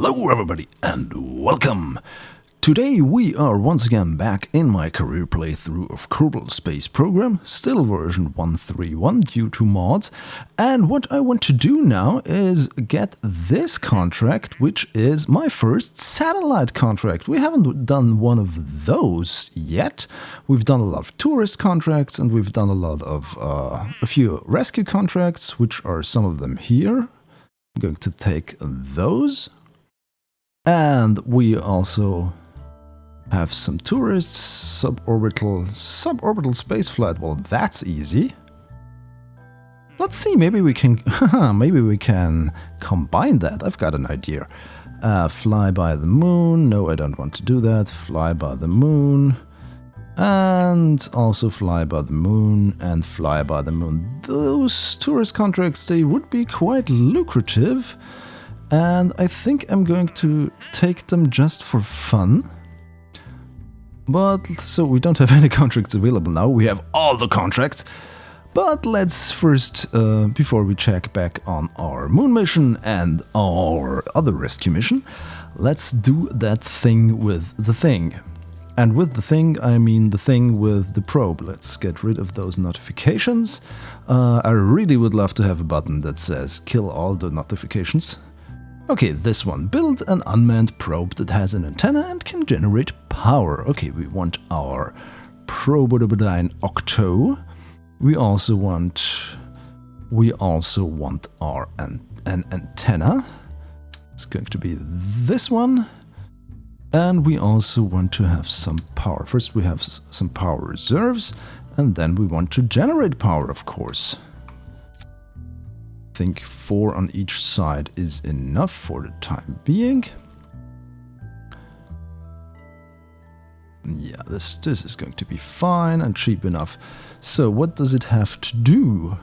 Hello everybody and welcome! Today we are once again back in my career playthrough of Kerbal Space Program, still version 1.3.1 due to mods, and what I want to do now is get this contract, which is my first satellite contract. We haven't done one of those yet. We've done a lot of tourist contracts and we've done a lot of a few rescue contracts, which are some of them here. I'm going to take those. And we also have some tourists, suborbital spaceflight. Well, that's easy. Let's see, maybe we can combine that. I've got an idea. Fly by the moon. No, I don't want to do that. Fly by the moon. And also fly by the moon and fly by the moon. Those tourist contracts, they would be quite lucrative. And I think I'm going to take them just for fun. But, so we don't have any contracts available now, we have all the contracts. But let's first, before we check back on our moon mission and our other rescue mission, let's do that thing with the thing. And with the thing, I mean the thing with the probe. Let's get rid of those notifications. I really would love to have a button that says kill all the notifications. Okay, this one. Build an unmanned probe that has an antenna and can generate power. Okay, we want our Probodobodyne Octo. We also want our an antenna. It's going to be this one. And we also want to have some power. First we have some power reserves, and then we want to generate power, of course. I think 4 on each side is enough for the time being. Yeah, this is going to be fine and cheap enough. So what does it have to do?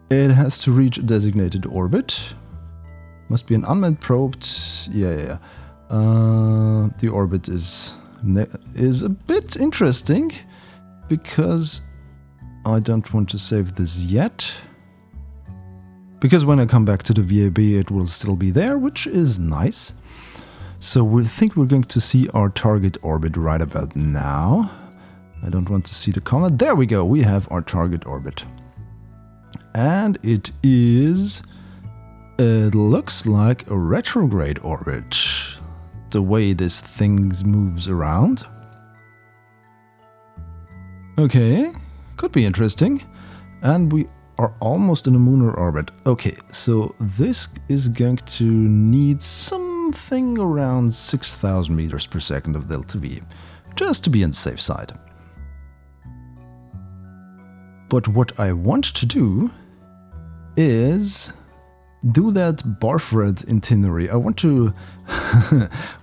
It has to reach a designated orbit. Must be an unmanned probe. Yeah. The orbit is a bit interesting because I don't want to save this yet. Because when I come back to the VAB, it will still be there, which is nice. So we think we're going to see our target orbit right about now. I don't want to see the comet. There we go. We have our target orbit. And it looks like a retrograde orbit. The way this thing moves around. Okay, could be interesting. And we are almost in a lunar orbit. Okay, so this is going to need something around 6,000 meters per second of delta V, just to be on the safe side. But what I want to do is do that Barfred itinerary. I want to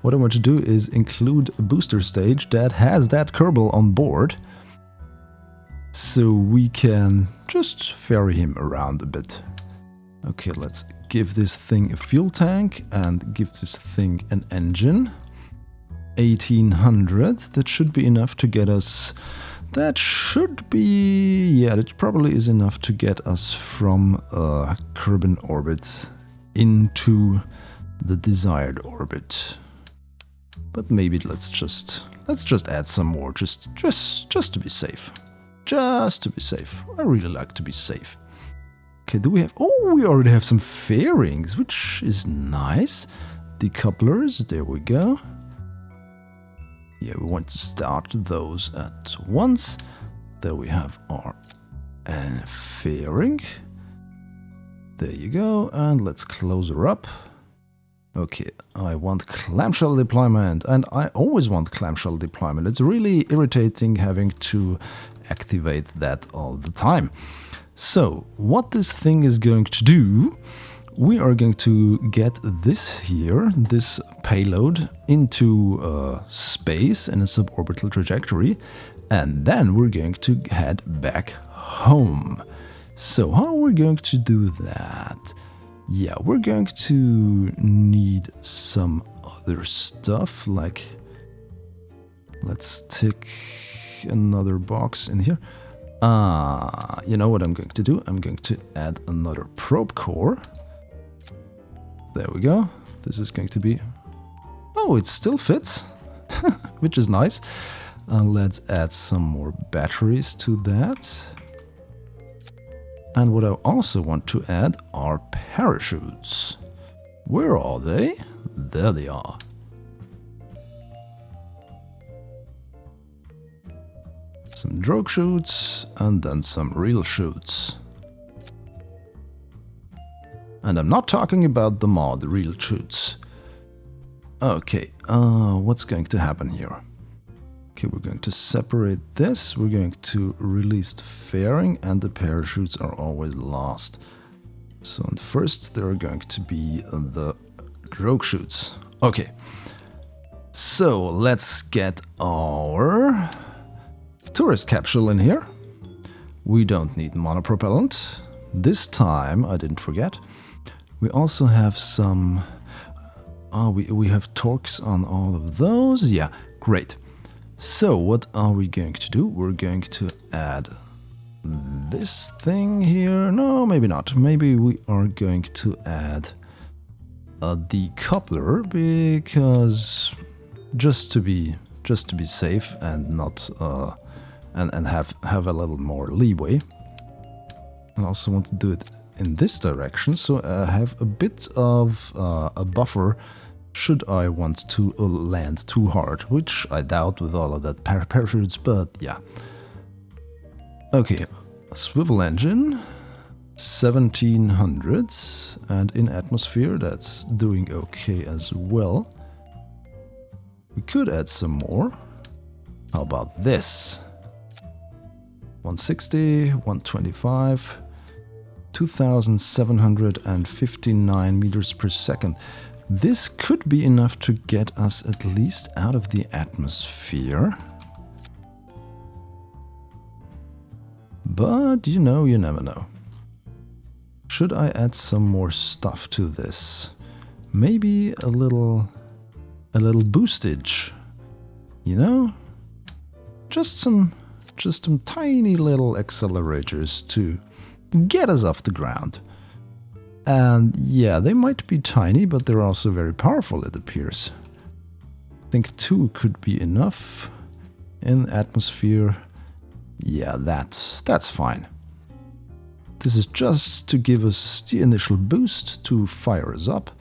what I want to do is include a booster stage that has that Kerbal on board, so we can just ferry him around a bit. Okay, let's give this thing a fuel tank and give this thing an engine. 1800, that should be enough to get us. That should be, yeah, that probably is enough to get us from Kerbal orbit into the desired orbit. But maybe let's just add some more, just to be safe. Just to be safe. I really like to be safe. Okay, do we have... Oh, we already have some fairings, which is nice. Decouplers, there we go. Yeah, we want to start those at once. There we have our fairing. There you go, and let's close her up. Okay, I want clamshell deployment, and I always want clamshell deployment. It's really irritating having to activate that all the time. So, what this thing is going to do, we are going to get this here, this payload, into space in a suborbital trajectory, and then we're going to head back home. So, how are we going to do that? Yeah, we're going to need some other stuff, like, let's tick another box in here. You know what I'm going to do? I'm going to add another probe core. There we go. This is going to be... Oh, it still fits, which is nice. Let's add some more batteries to that. And what I also want to add are parachutes. Where are they? There they are. Some drogue chutes and then some real chutes. And I'm not talking about the mod real chutes. Okay, what's going to happen here? Okay, we're going to separate this. We're going to release the fairing, and the parachutes are always last. So first there are going to be the drogue chutes. Okay, so let's get our tourist capsule in here. We don't need monopropellant. This time, I didn't forget, we also have some... Oh, we have torques on all of those. Yeah, great. So what are we going to do? We're going to add this thing here. No, maybe not. Maybe we are going to add a decoupler, because just to be safe and not and have a little more leeway. I also want to do it in this direction, so I have a bit of a buffer should I want to land too hard, which I doubt with all of that parachutes, but yeah. Okay, swivel engine, 1700, and in atmosphere that's doing okay as well. We could add some more. How about this? 160, 125, 2759 meters per second. This could be enough to get us at least out of the atmosphere. But you know, you never know. Should I add some more stuff to this? Maybe a little boostage. You know? Just some tiny little accelerators to get us off the ground. And yeah, they might be tiny, but they're also very powerful, it appears. I think 2 could be enough in atmosphere. Yeah, that's fine. This is just to give us the initial boost to fire us up.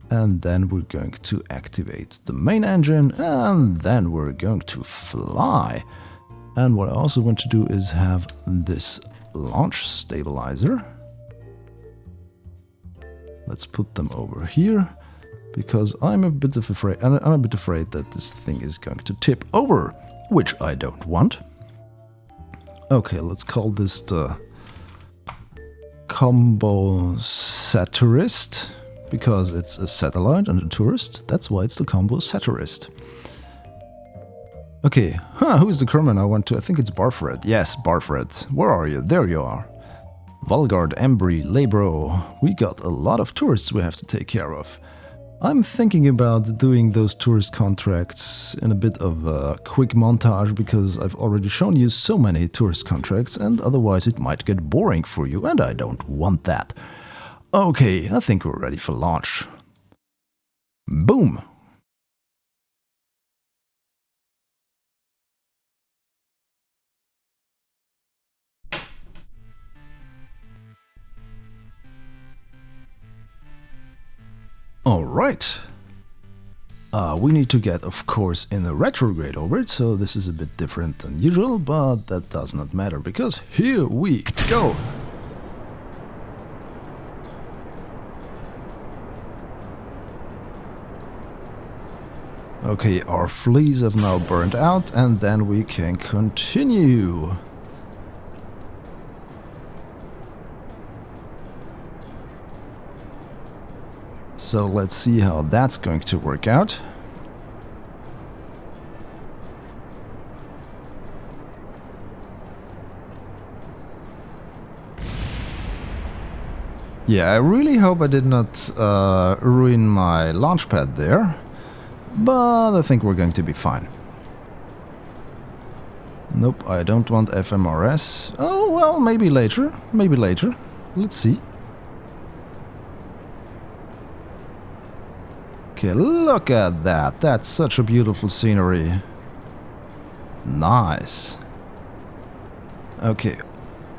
And then we're going to activate the main engine, and then we're going to fly. And what I also want to do is have this launch stabilizer. Let's put them over here, because I'm a bit afraid that this thing is going to tip over, which I don't want. Okay, let's call this the combo satirist, because it's a satellite and a tourist. That's why it's the combo satirist. Okay, who is the crewman I want to? I think it's Barfred. Yes, Barfred. Where are you? There you are. Valgard, Embry, Labro. We got a lot of tourists we have to take care of. I'm thinking about doing those tourist contracts in a bit of a quick montage, because I've already shown you so many tourist contracts, and otherwise it might get boring for you, and I don't want that. Okay, I think we're ready for launch. Boom! Alright. We need to get, of course, in a retrograde orbit, so this is a bit different than usual, but that does not matter, because here we go! Okay, our fleas have now burned out, and then we can continue. So let's see how that's going to work out. Yeah, I really hope I did not ruin my launch pad there, but I think we're going to be fine. Nope, I don't want FMRS. Oh, well, maybe later. Maybe later. Let's see. Okay, look at that. That's such a beautiful scenery. Nice. Okay.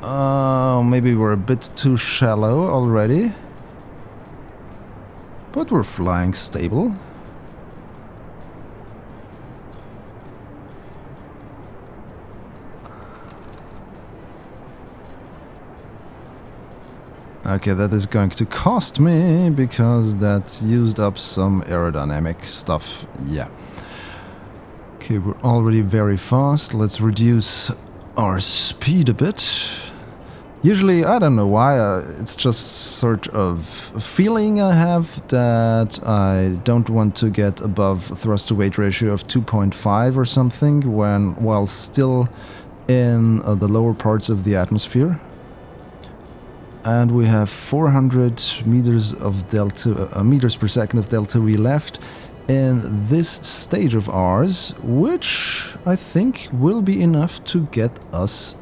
Maybe we're a bit too shallow already. But we're flying stable. Okay, that is going to cost me, because that used up some aerodynamic stuff. Yeah. Okay, we're already very fast. Let's reduce our speed a bit. Usually, I don't know why, it's just sort of a feeling I have that I don't want to get above a thrust-to-weight ratio of 2.5 or something while still in the lower parts of the atmosphere. And we have 400 meters of meters per second of delta V left in this stage of ours, which I think will be enough to get us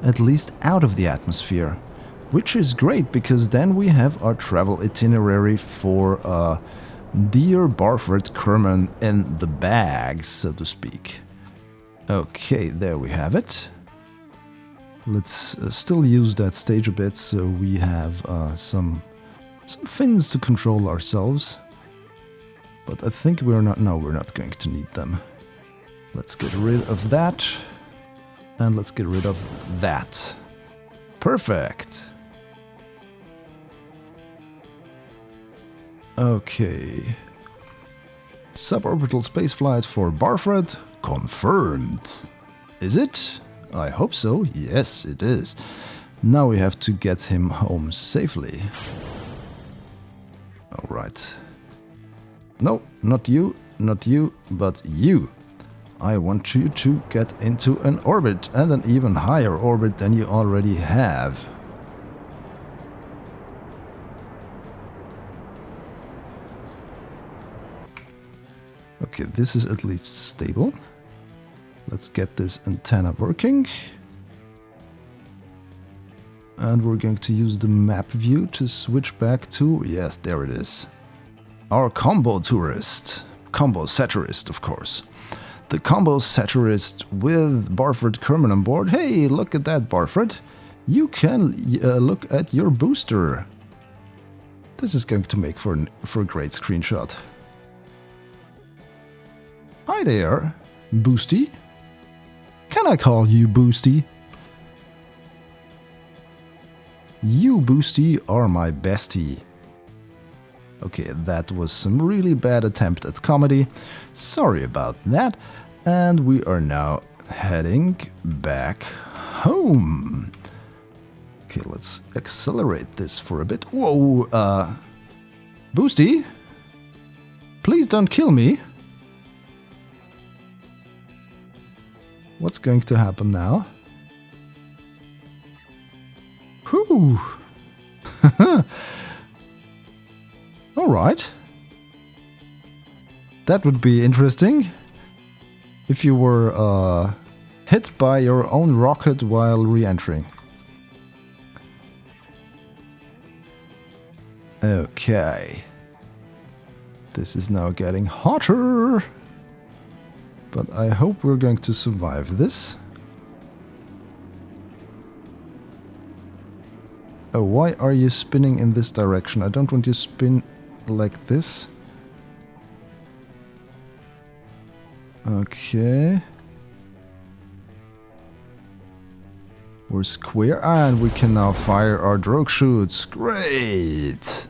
at least out of the atmosphere, which is great, because then we have our travel itinerary for dear Barford Kerman in the bag, so to speak. Okay, there we have it. Let's still use that stage a bit, so we have some fins to control ourselves. But I think we're not going to need them. Let's get rid of that. And let's get rid of that. Perfect. Okay. Suborbital spaceflight for Barford confirmed. Is it? I hope so. Yes, it is. Now we have to get him home safely. Alright. No, not you, but you. I want you to get into an orbit, and an even higher orbit than you already have. Okay, this is at least stable. Let's get this antenna working. And we're going to use the map view to switch back to, yes, there it is. Our combo tourist. Combo satirist, of course. The combo satirist with Barford Kerman on board. Hey, look at that, Barford. You can look at your booster. This is going to make for a great screenshot. Hi there, Boosty. Can I call you Boosty? You, Boosty, are my bestie. Okay, that was some really bad attempt at comedy. Sorry about that. And we are now heading back home. Okay, let's accelerate this for a bit. Whoa, Boosty? Please don't kill me. What's going to happen now? Whew. Alright. That would be interesting if you were hit by your own rocket while re-entering. Okay. This is now getting hotter. But I hope we're going to survive this. Oh, why are you spinning in this direction? I don't want you to spin like this. Okay. We're square, and we can now fire our drogue chutes. Great!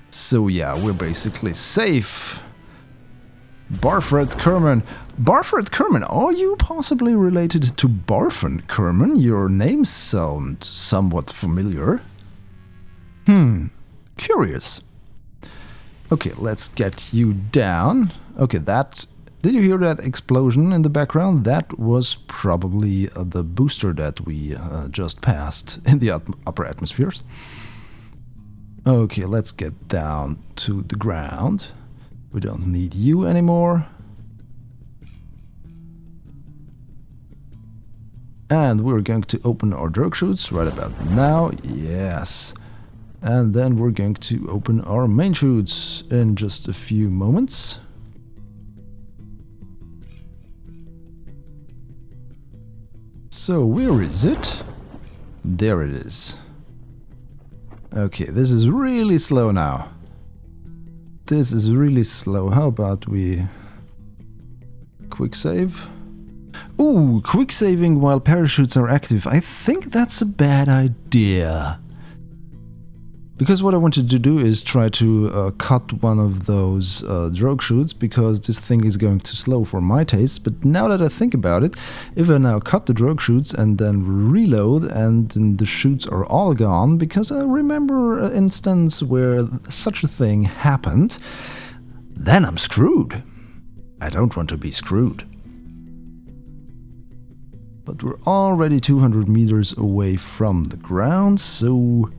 So yeah, we're basically safe. Barford Kerman. Barford Kerman, are you possibly related to Barford Kerman? Your names sound somewhat familiar. Curious. Okay, let's get you down. Okay, that... Did you hear that explosion in the background? That was probably the booster that we just passed in the upper atmospheres. Okay, let's get down to the ground. We don't need you anymore. And we're going to open our drogue chutes right about now. Yes. And then we're going to open our main chutes in just a few moments. So where is it? There it is. Okay, this is really slow now. This is really slow. How about we quick save? Ooh, quick saving while parachutes are active. I think that's a bad idea. Because what I wanted to do is try to cut one of those drogue chutes, because this thing is going too slow for my taste. But now that I think about it, if I now cut the drogue chutes and then reload and then the chutes are all gone, because I remember an instance where such a thing happened, then I'm screwed. I don't want to be screwed. But we're already 200 meters away from the ground, so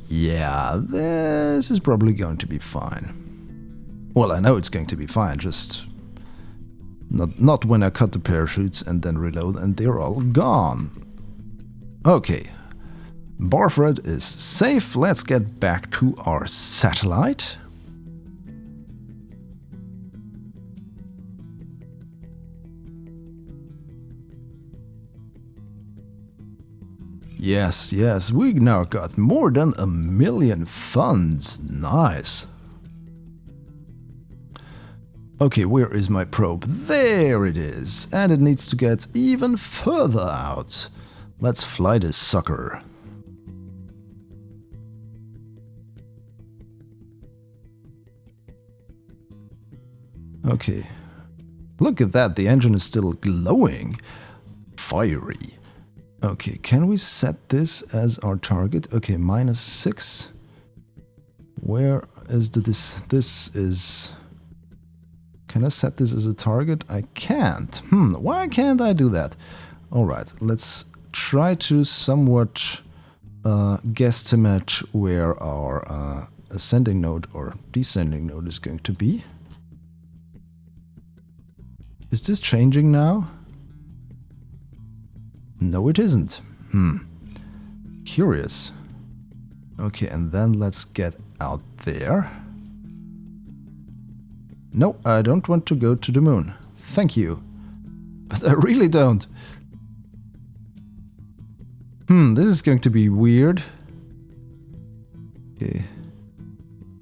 yeah, this is probably going to be fine. Well, I know it's going to be fine, just not when I cut the parachutes and then reload and they're all gone. Okay, Barfred is safe. Let's get back to our satellite. Yes, yes, we now got more than 1 million funds. Nice. Okay, where is my probe? There it is. And it needs to get even further out. Let's fly this sucker. Okay. Look at that, the engine is still glowing. Fiery. Okay, can we set this as our target? Okay, -6. Where is this is... Can I set this as a target? I can't. Why can't I do that? Alright, let's try to somewhat guesstimate where our ascending node or descending node is going to be. Is this changing now? No, it isn't. Curious. Okay, and then let's get out there. No, I don't want to go to the moon. Thank you. But I really don't. This is going to be weird. Okay.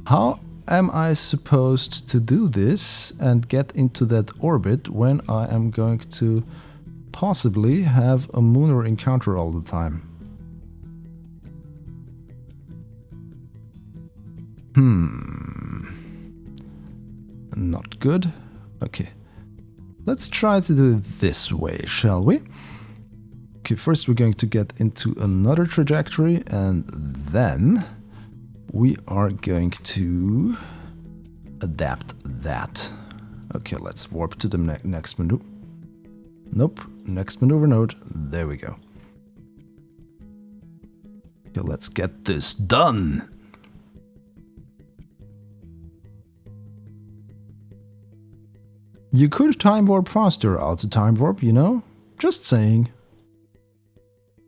How am I supposed to do this and get into that orbit when I am going to possibly have a lunar encounter all the time? Not good. Okay. Let's try to do it this way, shall we? Okay, first we're going to get into another trajectory and then we are going to adapt that. Okay, let's warp to the next maneuver. Nope, next maneuver node. There we go. Okay, let's get this done. You could time warp faster out to time warp, you know? Just saying.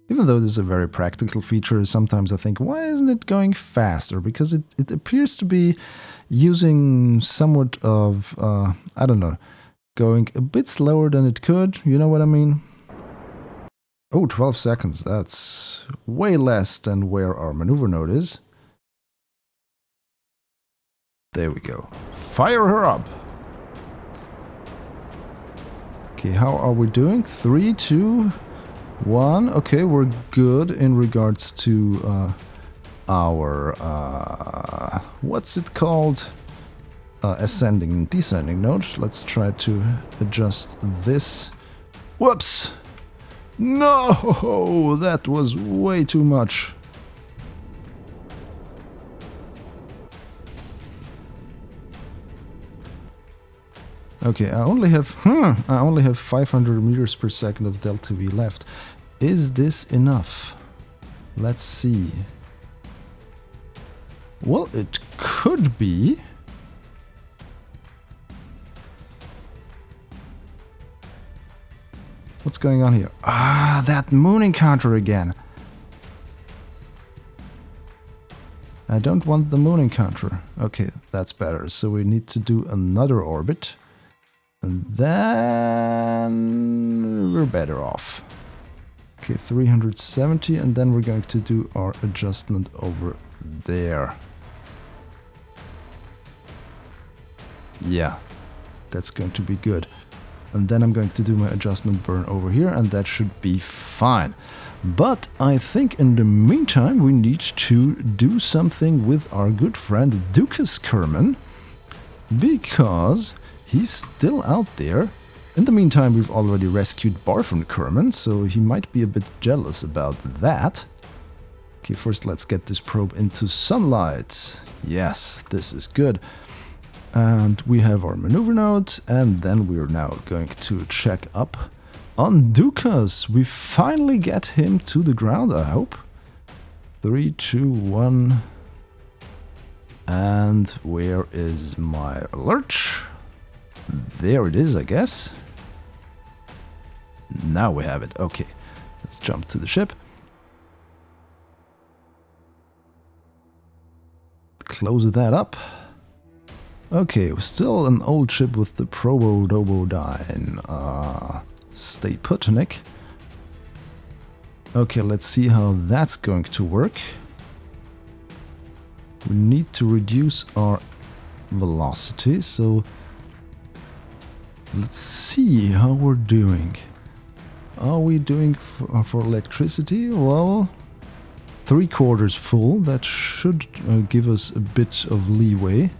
Even though this is a very practical feature, sometimes I think, why isn't it going faster? Because it appears to be using somewhat of, I don't know, going a bit slower than it could, you know what I mean? Oh, 12 seconds, that's way less than where our maneuver node is. There we go. Fire her up! Okay, how are we doing? 3, 2, 1. Okay, we're good in regards to our, what's it called? Ascending and descending node. Let's try to adjust this. Whoops! No! That was way too much. Okay, I only have 500 meters per second of delta V left. Is this enough? Let's see. Well, it could be. What's going on here? Ah, that moon encounter again. I don't want the moon encounter. Okay, that's better. So we need to do another orbit. And then we're better off. Okay, 370, and then we're going to do our adjustment over there. Yeah, that's going to be good. And then I'm going to do my adjustment burn over here, and that should be fine. But I think in the meantime we need to do something with our good friend Dukas Kerman, because he's still out there. In the meantime, we've already rescued Barfin Kerman, so he might be a bit jealous about that. Okay, first let's get this probe into sunlight. Yes, this is good. And we have our maneuver node, and then we're now going to check up on Dukas. We finally get him to the ground, I hope. 3, 2, 1. And where is my alert? There it is, I guess. Now we have it. Okay, let's jump to the ship. Close that up. Okay, still an old ship with the Probodobodyne. Stay put, Nick. Okay, let's see how that's going to work. We need to reduce our velocity, so let's see how we're doing. Are we doing for electricity? Well, 3/4 full. That should give us a bit of leeway.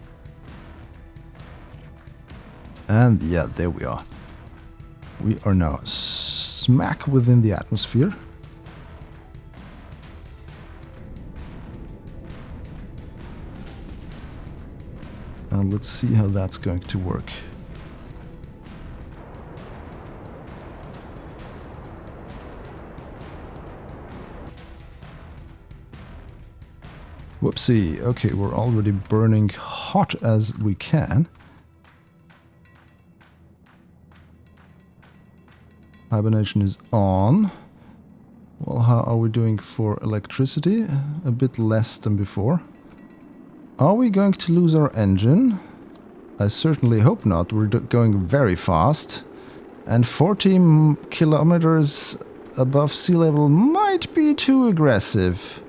And yeah, there we are. We are now smack within the atmosphere. And let's see how that's going to work. Whoopsie. Okay, we're already burning hot as we can. Hibernation is on. Well, how are we doing for electricity? A bit less than before. Are we going to lose our engine? I certainly hope not. We're going very fast. And 40 kilometers above sea level might be too aggressive.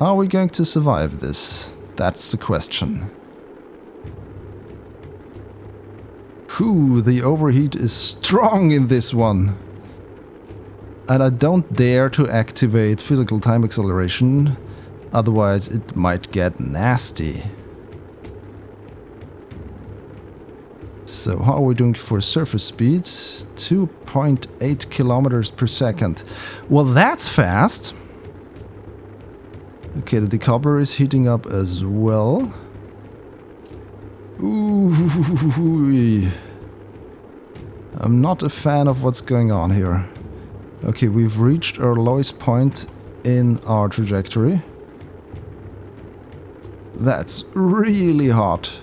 Are we going to survive this? That's the question. Whew, the overheat is strong in this one. And I don't dare to activate physical time acceleration, otherwise it might get nasty. So how are we doing for surface speeds? 2.8 kilometers per second. Well, that's fast. Okay, the decoupler is heating up as well. Ooh, I'm not a fan of what's going on here. Okay, we've reached our lowest point in our trajectory. That's really hot.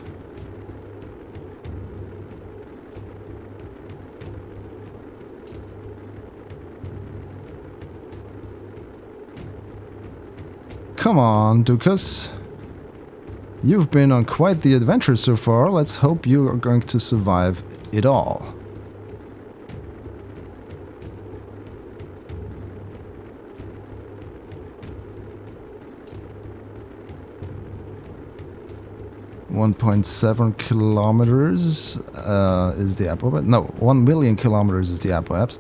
Come on, Dukas. You've been on quite the adventure so far. Let's hope you are going to survive it all. .7 kilometers is the apoapse. No, 1 million kilometers is the apoapse.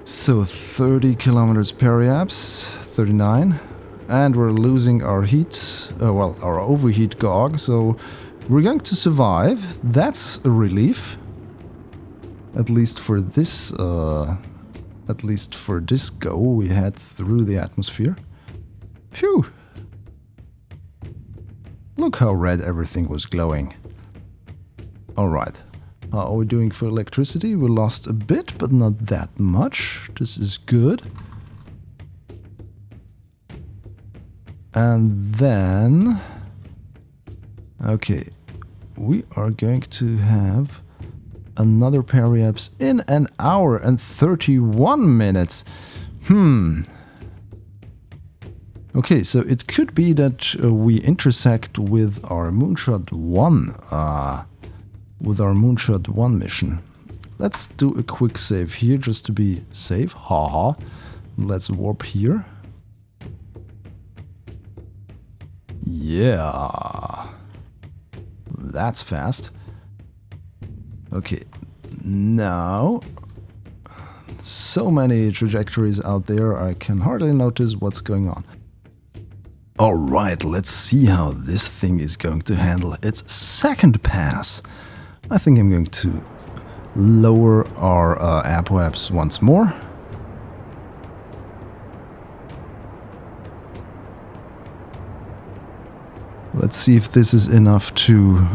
So 30 kilometers periapse, 39. And we're losing our heat, well, our overheat GOG, so we're going to survive. That's a relief. At least for this go we had through the atmosphere. Phew! Look how red everything was glowing. Alright. How are we doing for electricity? We lost a bit, but not that much. This is good. And then... okay, we are going to have another periapse in an hour and 31 minutes. Okay, so it could be that we intersect with our Moonshot 1, mission. Let's do a quick save here just to be safe. Haha. Let's warp here. Yeah. That's fast. Okay. Now, so many trajectories out there, I can hardly notice what's going on. Alright, let's see how this thing is going to handle its second pass. I think I'm going to lower our apoapse once more. Let's see if this is enough to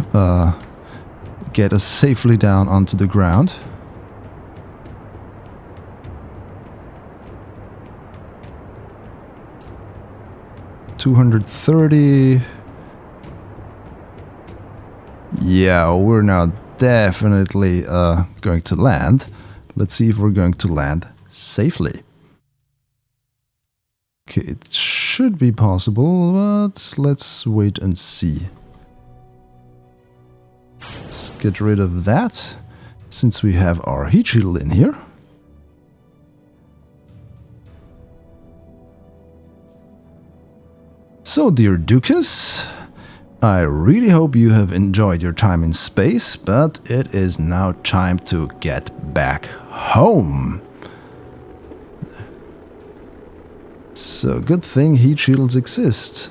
get us safely down onto the ground. $230. Yeah, we're now definitely going to land. Let's see if we're going to land safely. Okay, it should be possible, but let's wait and see. Let's get rid of that, since we have our heat shield in here. So, dear Dukas, I really hope you have enjoyed your time in space, but it is now time to get back home. So, good thing heat shields exist,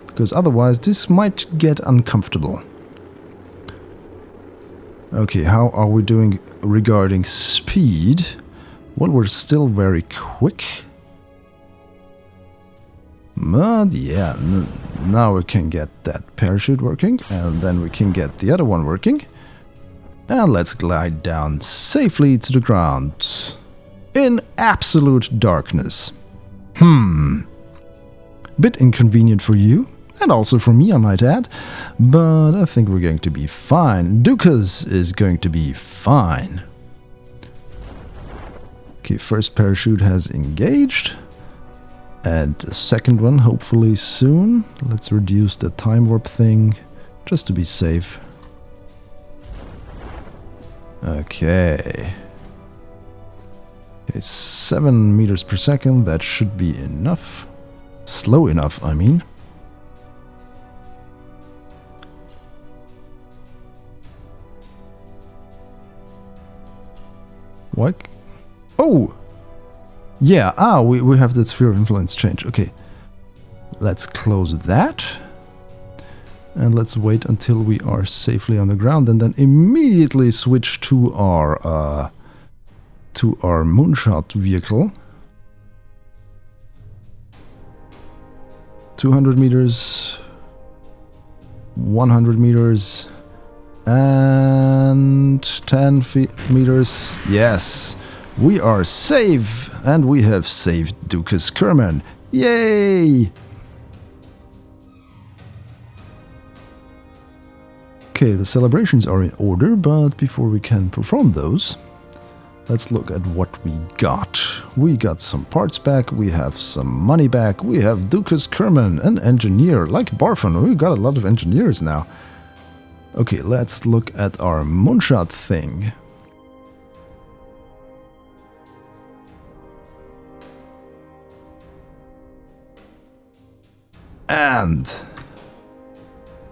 because otherwise this might get uncomfortable. Okay, how are we doing regarding speed? Well, we're still very quick. But yeah, now we can get that parachute working, and then we can get the other one working. And let's glide down safely to the ground in absolute darkness. Bit inconvenient for you, and also for me, I might add, but I think we're going to be fine. Dukas is going to be fine. Okay, first parachute has engaged. And the second one, hopefully soon. Let's reduce the time warp thing, just to be safe. Okay. It's 7 meters per second, that should be enough. Slow enough, I mean. What? Oh! Yeah, we have the sphere of influence change. Okay. Let's close that. And let's wait until we are safely on the ground and then immediately switch to our moonshot vehicle. 200 meters, 100 meters, and 10 meters. Yes! We are safe, and we have saved Dukas Kerman. Yay! Okay, the celebrations are in order, but before we can perform those, let's look at what we got. We got some parts back, we have some money back, we have Dukas Kerman, an engineer, like Barfon. We've got a lot of engineers now. Okay, let's look at our moonshot thing. And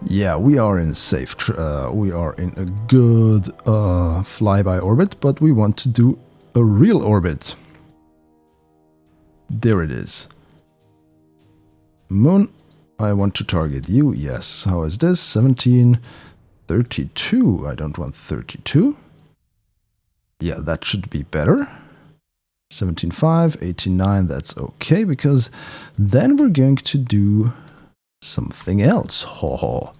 yeah, we are in safe. We are in a good flyby orbit, but we want to do a real orbit. There it is. Moon, I want to target you. Yes. How is this? 1732. I don't want 32. Yeah, that should be better. 17.5, 18.9. That's okay, because then we're going to do something else. Ho ho.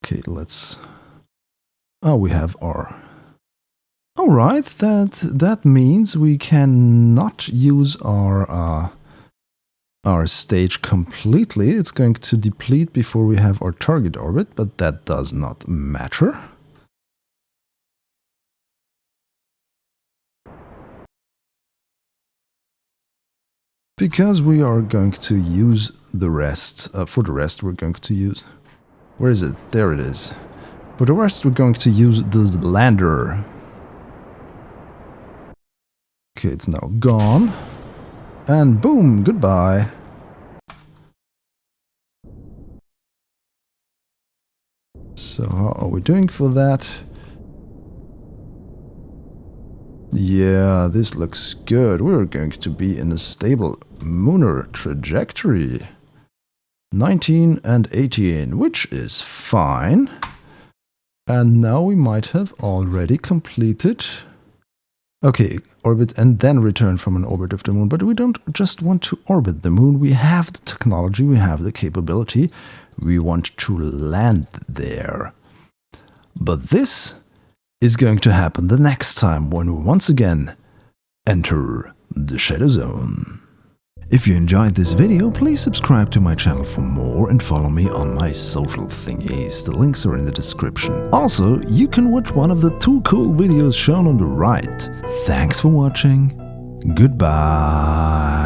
Okay, let's. Oh, we have our. All right, that means we cannot use our stage completely. It's going to deplete before we have our target orbit, but that does not matter. Because we are going to use the rest, for the rest we're going to use... Where is it? There it is. For the rest we're going to use this lander. Okay, it's now gone. And boom, goodbye. So how are we doing for that? Yeah, this looks good. We're going to be in a stable lunar trajectory. 19 and 18, which is fine. And now we might have already completed... Okay, orbit and then return from an orbit of the moon. But we don't just want to orbit the moon. We have the technology, we have the capability. We want to land there. But this is going to happen the next time when we once again enter the ShadowZone. If you enjoyed this video, please subscribe to my channel for more and follow me on my social thingies. The links are in the description. Also, you can watch one of the 2 cool videos shown on the right. Thanks for watching. Goodbye.